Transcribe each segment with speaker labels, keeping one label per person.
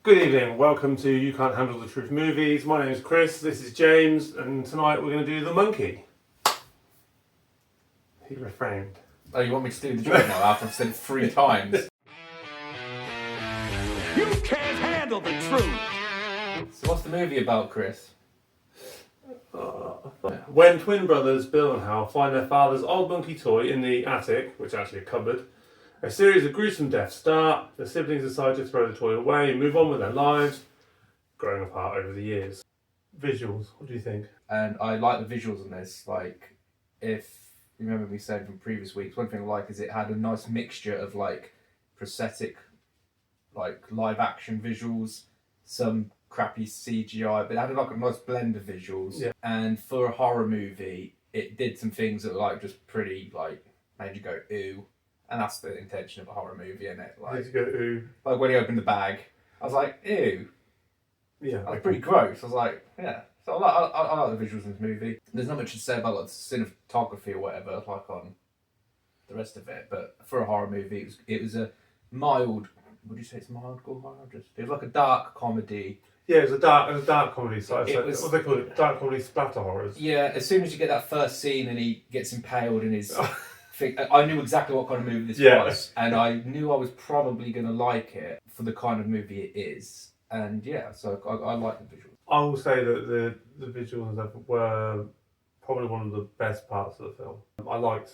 Speaker 1: Good evening, welcome to You Can't Handle the Truth Movies. My name is Chris, this is James, and tonight we're going to do The Monkey. He refrained.
Speaker 2: Oh, you want me to do the joke now after I've said it 3 times?
Speaker 3: You can't handle the truth!
Speaker 2: So what's the movie about, Chris?
Speaker 1: When twin brothers Bill and Hal find their father's old monkey toy in the attic, which is actually a cupboard, a series of gruesome deaths start. The siblings decide to throw the toy away and move on with their lives, growing apart over the years. Visuals, what do you think?
Speaker 2: And I like the visuals in this. Like, if you remember me saying from previous weeks, one thing I like is it had a nice mixture of like prosthetic, like live action visuals, some crappy CGI, but it had like a nice blend of visuals.
Speaker 1: Yeah.
Speaker 2: And for a horror movie, it did some things that were like just pretty, like, made you go ooh. And that's the intention of a horror movie, isn't it? Like,
Speaker 1: Did you go ooh?
Speaker 2: Like when he opened the bag, I was like, ew.
Speaker 1: Yeah.
Speaker 2: That was pretty gross. I was like, yeah. So I like the visuals in this movie. There's not much to say about like cinematography or whatever, like on the rest of it. But for a horror movie, it was a mild. Would you say it's mild gore horror? It was like a dark comedy.
Speaker 1: Yeah, it was a dark comedy. So what they call it, dark comedy splatter horrors.
Speaker 2: Yeah, as soon as you get that first scene and he gets impaled in his thing, I knew exactly what kind of movie this was, and I knew I was probably going to like it for the kind of movie it is. And yeah, so I like the visuals.
Speaker 1: I will say that the visuals and stuff were probably one of the best parts of the film. I liked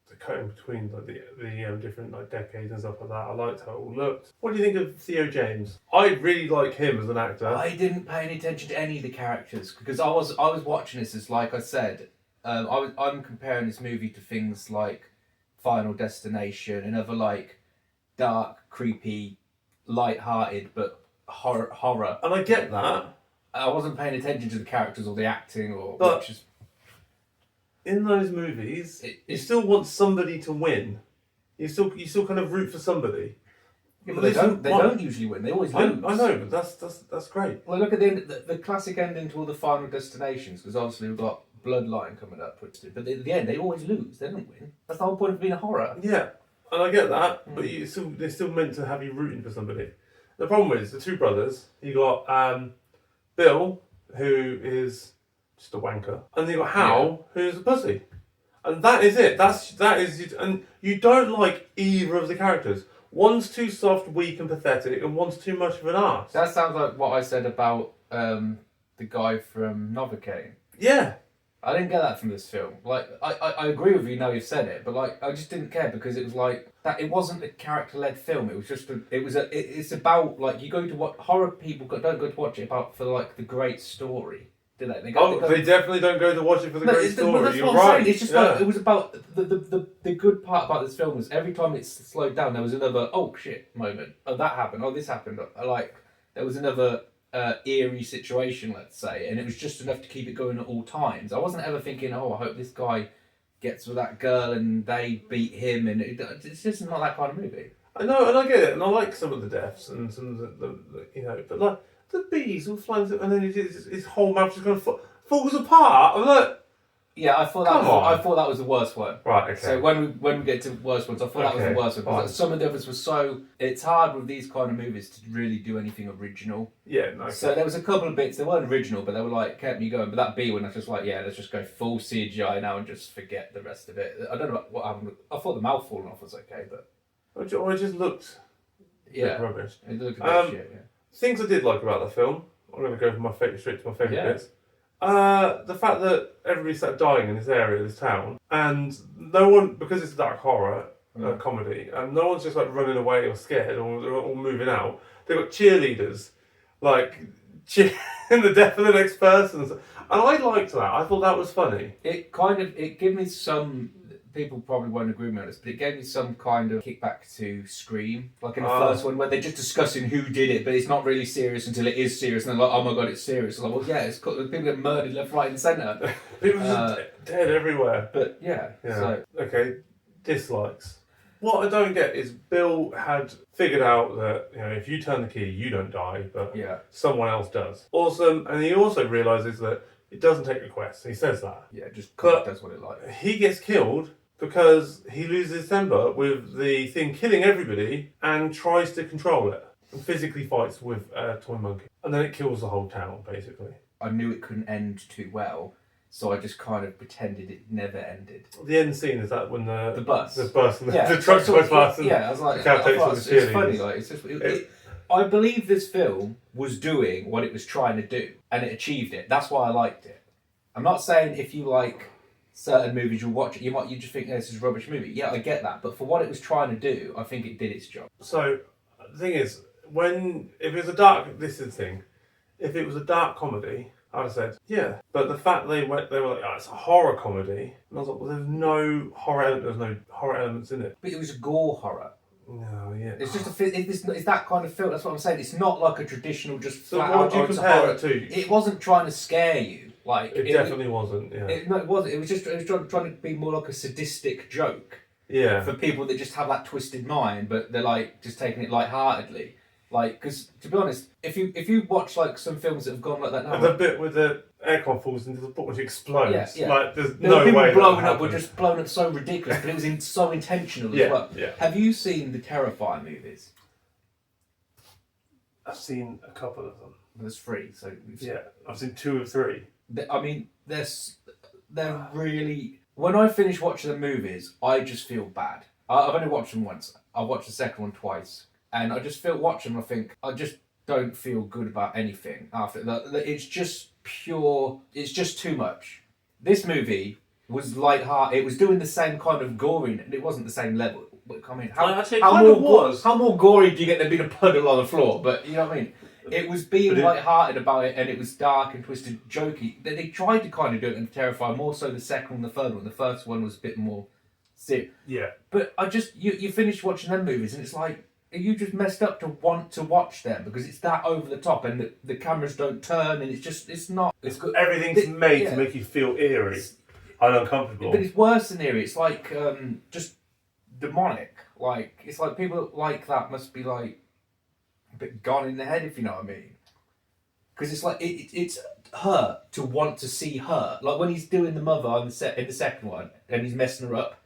Speaker 1: the cutting between like the different like decades and stuff like that. I liked how it all looked. What do you think of Theo James? I really like him as an actor.
Speaker 2: I didn't pay any attention to any of the characters because I was watching this as, like I said, I'm comparing this movie to things like Final Destination and other like dark, creepy, light-hearted but horror.
Speaker 1: And I get that.
Speaker 2: I wasn't paying attention to the characters or the acting or
Speaker 1: But in those movies, you still want somebody to win. You still kind of root for somebody.
Speaker 2: Yeah, but they don't usually win. They always lose.
Speaker 1: I know, but that's great.
Speaker 2: Well, look at the classic ending to all the Final Destinations, because obviously we've got Bloodline coming up, but at the end they always lose. They don't win. That's the whole point of being a horror.
Speaker 1: Yeah, and I get that, but they're still meant to have you rooting for somebody. The problem is the two brothers. You got Bill, who is just a wanker, and you got Hal, who's a pussy, and that is it. That is, and you don't like either of the characters. One's too soft, weak, and pathetic, and one's too much of an arse.
Speaker 2: That sounds like what I said about the guy from Novocaine.
Speaker 1: Yeah.
Speaker 2: I didn't get that from this film. Like, I agree with you now you've said it, but like, I just didn't care because it was like that. It wasn't a character-led film. It was just it's about like you go to what horror people don't go to watch it about for like the great story, do they?
Speaker 1: They definitely don't go to watch it for the great story.
Speaker 2: That's
Speaker 1: You're
Speaker 2: what I'm
Speaker 1: right.
Speaker 2: saying. It's just like it was about the good part about this film was every time it slowed down there was another oh shit moment. Oh, that happened. Oh, this happened. Like there was another eerie situation, let's say, and it was just enough to keep it going at all times. I wasn't ever thinking, oh, I hope this guy gets with that girl and they beat him, and it's just not that kind of movie.
Speaker 1: I know, and I get it, and I like some of the deaths and some of the you know, but like the bees all flying, and then his whole mouth just kind of falls apart. I'm like,
Speaker 2: yeah, I thought that was the worst one.
Speaker 1: Right, okay.
Speaker 2: So when we get to worst ones, I thought that was the worst one because some of the others were so. It's hard with these kind of movies to really do anything original.
Speaker 1: Yeah, no. Okay.
Speaker 2: So there was a couple of bits they weren't original, but they were like kept me going. But that B one, I was just like, yeah, let's just go full CGI now and just forget the rest of it. I don't know what happened. I thought the mouth falling off was okay, but
Speaker 1: it just looked rubbish.
Speaker 2: It looked a bit shit. Yeah.
Speaker 1: Things I did like about the film. I'm going to go straight to my favourite bits. The fact that everybody started dying in this area, this town, and no one, because it's a dark horror comedy, and no one's just like running away or scared or they're all moving out. They've got cheerleaders, like cheering the death of the next person, and I liked that. I thought that was funny.
Speaker 2: It gave me some. People probably won't agree with me on this, but it gave me some kind of kickback to Scream, like in the first one, where they're just discussing who did it, but it's not really serious until it is serious, and they're like, "Oh my god, it's serious!" I'm like, well, yeah, it's cool. People get murdered left, right, and centre.
Speaker 1: People just dead everywhere.
Speaker 2: But yeah. So.
Speaker 1: Okay, dislikes. What I don't get is Bill had figured out that if you turn the key, you don't die, but someone else does. Awesome, and he also realizes that it doesn't take requests. He says that.
Speaker 2: Yeah, just does what it likes.
Speaker 1: He gets killed because he loses his temper with the thing killing everybody and tries to control it. and physically fights with a toy monkey. And then it kills the whole town, basically.
Speaker 2: I knew it couldn't end too well, so I just kind of pretended it never ended.
Speaker 1: The end scene is that when the
Speaker 2: bus.
Speaker 1: and the
Speaker 2: Yeah,
Speaker 1: truck goes past and
Speaker 2: I was like,
Speaker 1: decapitates all the
Speaker 2: it's funny.
Speaker 1: cheerleaders.
Speaker 2: Like, it's just, I believe this film was doing what it was trying to do, and it achieved it. That's why I liked it. I'm not saying if you like certain movies, you'll watch it. You just think, this is a rubbish movie. Yeah, I get that. But for what it was trying to do, I think it did its job.
Speaker 1: So the thing is, if it was a dark if it was a dark comedy, I'd have said yeah. But the fact they were like, oh, it's a horror comedy, and I was like, well, there's no horror elements in it.
Speaker 2: But it was a gore horror.
Speaker 1: No, yeah.
Speaker 2: It's just it's that kind of film. That's what I'm saying. It's not like a traditional just
Speaker 1: So
Speaker 2: flat
Speaker 1: what
Speaker 2: out.
Speaker 1: would you
Speaker 2: It's a
Speaker 1: compare
Speaker 2: horror.
Speaker 1: it to?
Speaker 2: It wasn't trying to scare you. Like
Speaker 1: It definitely wasn't. Yeah.
Speaker 2: No, it wasn't. It was just trying to be more like a sadistic joke.
Speaker 1: Yeah.
Speaker 2: For people that just have that twisted mind, but they're like just taking it lightheartedly. Like, because to be honest, if you watch like some films that have gone like that now,
Speaker 1: The bit with the aircon falls into the book which explodes.
Speaker 2: Yeah.
Speaker 1: Like there's
Speaker 2: there
Speaker 1: no
Speaker 2: were people
Speaker 1: way
Speaker 2: blowing
Speaker 1: that
Speaker 2: up were
Speaker 1: happened.
Speaker 2: just blown up so ridiculous, but it was so intentional
Speaker 1: Yeah,
Speaker 2: as well.
Speaker 1: yeah.
Speaker 2: Have you seen the Terrifier movies?
Speaker 1: I've seen a couple of them.
Speaker 2: There's 3, so
Speaker 1: Yeah, I've seen 2 of 3.
Speaker 2: I mean, they're really. When I finish watching the movies, I just feel bad. I've only watched them once. I watched the second one twice, and I just watching them. I think I just don't feel good about anything after that. It's just pure. It's just too much. This movie was lighthearted. It was doing the same kind of gory, and it wasn't the same level. I mean, how more gory do you get than being a puddle on the floor? But you know what I mean. It was being light-hearted about it, and it was dark and twisted, jokey. They tried to kind of do it in Terrifier, more so the second and the third one. The first one was a bit more serious.
Speaker 1: Yeah.
Speaker 2: But you finish watching them movies, and it's like, are you just messed up to want to watch them? Because it's that over the top, and the cameras don't turn, and it's not... It's good.
Speaker 1: Everything's made to make you feel eerie and uncomfortable.
Speaker 2: But it's worse than eerie. It's like just demonic. Like, it's like people like that must be like a bit gone in the head, if you know what I mean. Because it's like it's her to want to see her. Like when he's doing the mother in the second one and he's messing her up,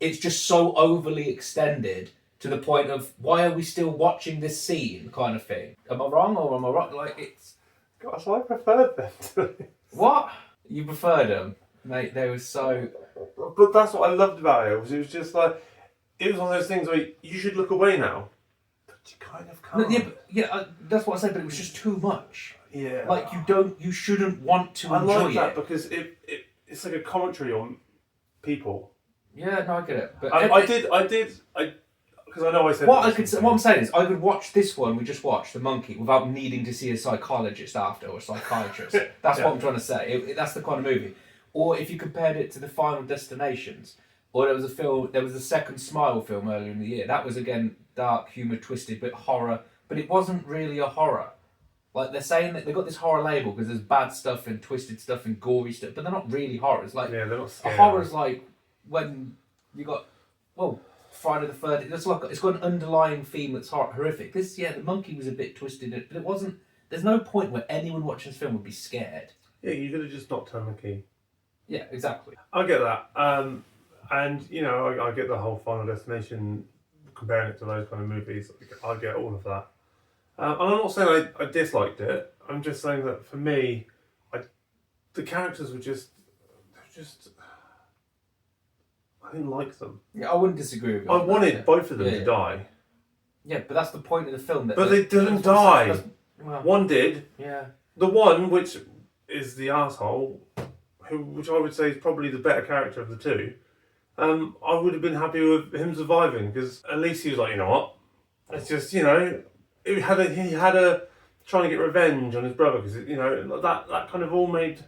Speaker 2: it's just so overly extended to the point of why are we still watching this scene kind of thing. Am I wrong or am I right? Like it's.
Speaker 1: Gosh, I preferred them to this.
Speaker 2: What? You preferred them, mate? They were so.
Speaker 1: But that's what I loved about it. It was just like it was one of those things where you should look away now. You kind of can't.
Speaker 2: No, that's what I said. But it was just too much.
Speaker 1: Yeah.
Speaker 2: Like you shouldn't want to
Speaker 1: I
Speaker 2: enjoy
Speaker 1: like that
Speaker 2: it
Speaker 1: because it's like a commentary on people.
Speaker 2: Yeah, no, I get it. But
Speaker 1: I did, because I know I said.
Speaker 2: What I'm saying is, I could watch this one we just watched, The Monkey, without needing to see a psychologist after or a psychiatrist. That's what I'm trying to say. That's the kind of movie. Or if you compared it to the Final Destinations, or there was a second Smile film earlier in the year. That was again dark, humour, twisted, bit horror, but it wasn't really a horror. Like they're saying that they've got this horror label because there's bad stuff and twisted stuff and gory stuff, but they're not really horrors. Like
Speaker 1: they're not scary.
Speaker 2: a horror's like when you got Friday the 13th. It's got an underlying theme that's horrific. The Monkey was a bit twisted, but it wasn't. There's no point where anyone watching this film would be scared.
Speaker 1: Yeah, you could have just not turned the key.
Speaker 2: Yeah, exactly.
Speaker 1: I get that, and you know, I get the whole Final Destination, comparing it to those kind of movies. I get all of that. And I'm not saying I disliked it. I'm just saying that for me, the characters were just. I didn't like them.
Speaker 2: Yeah, I wouldn't disagree with you.
Speaker 1: I wanted both of them to die.
Speaker 2: Yeah, but that's the point of the film.
Speaker 1: But they didn't die.
Speaker 2: Well,
Speaker 1: one did.
Speaker 2: Yeah.
Speaker 1: The one, which is the asshole, which I would say is probably the better character of the two, I would have been happy with him surviving because at least he was like, you know what? It's just, you know, he had a trying to get revenge on his brother because, you know, that kind of all made,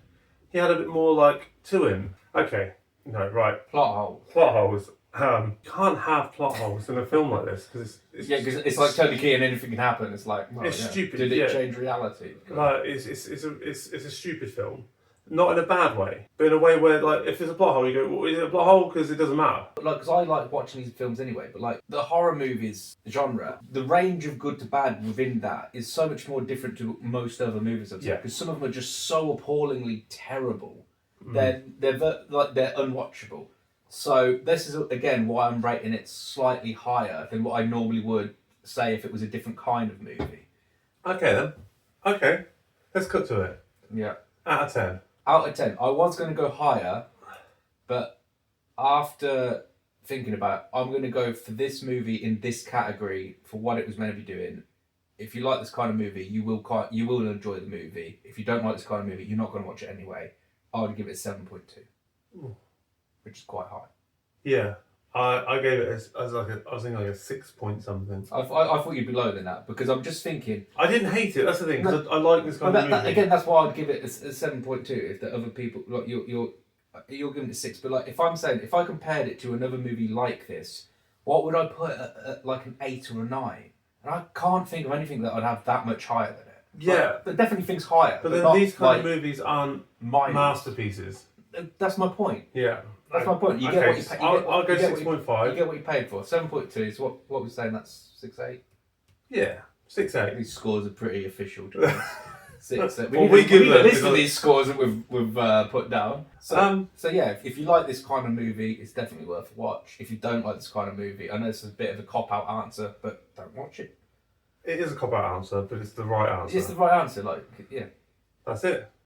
Speaker 1: he had a bit more like to him. Okay. No, right.
Speaker 2: Plot
Speaker 1: holes. Can't have plot holes in a film like this because
Speaker 2: it's like turn the key and anything can happen. It's like
Speaker 1: it's stupid.
Speaker 2: Did it change reality?
Speaker 1: Like it's a stupid film, not in a bad way, but in a way where like if there's a plot hole, you go, well, is it a plot hole? Because it doesn't matter.
Speaker 2: But like, because I like watching these films anyway. But like the horror movies genre, the range of good to bad within that is so much more different to most other movies I've seen. Because some of them are just so appallingly terrible. They're unwatchable. So this is again why I'm rating it slightly higher than what I normally would say if it was a different kind of movie.
Speaker 1: Okay then. Okay. Let's cut to it.
Speaker 2: Yeah.
Speaker 1: Out of 10.
Speaker 2: Out of 10. I was going to go higher, but after thinking about it, I'm going to go for this movie in this category for what it was meant to be doing. If you like this kind of movie, you will enjoy the movie. If you don't like this kind of movie, you're not going to watch it anyway. I would give it 7.2, which is quite high.
Speaker 1: Yeah. I gave it as like I was thinking like a 6 point something.
Speaker 2: I thought you'd be lower than that because I'm just thinking.
Speaker 1: I didn't hate it. That's the thing. Because I like this kind of movie.
Speaker 2: Again, that's why I'd give it a 7.2. If the other people like you're giving it 6, but like if I compared it to another movie like this, what would I put at like an 8 or a 9? And I can't think of anything that I'd have that much higher than it.
Speaker 1: Yeah,
Speaker 2: but definitely things higher.
Speaker 1: But then
Speaker 2: not,
Speaker 1: these kind
Speaker 2: like,
Speaker 1: of movies aren't masterpieces.
Speaker 2: That's my point.
Speaker 1: Yeah.
Speaker 2: That's my point. You get what you pay.
Speaker 1: I'll go 6.5.
Speaker 2: You get what you paid for. 7.2 is what we're saying. That's 6.8.
Speaker 1: Yeah, 6.8.
Speaker 2: These scores are pretty official. To us. 6.
Speaker 1: Well, we give them
Speaker 2: list of these scores that we've put down. So yeah, if you like this kind of movie, it's definitely worth a watch. If you don't like this kind of movie, I know this is a bit of a cop out answer, but don't watch it.
Speaker 1: It is a cop out answer, but it's the right answer.
Speaker 2: It's the right answer. Like, yeah.
Speaker 1: That's it.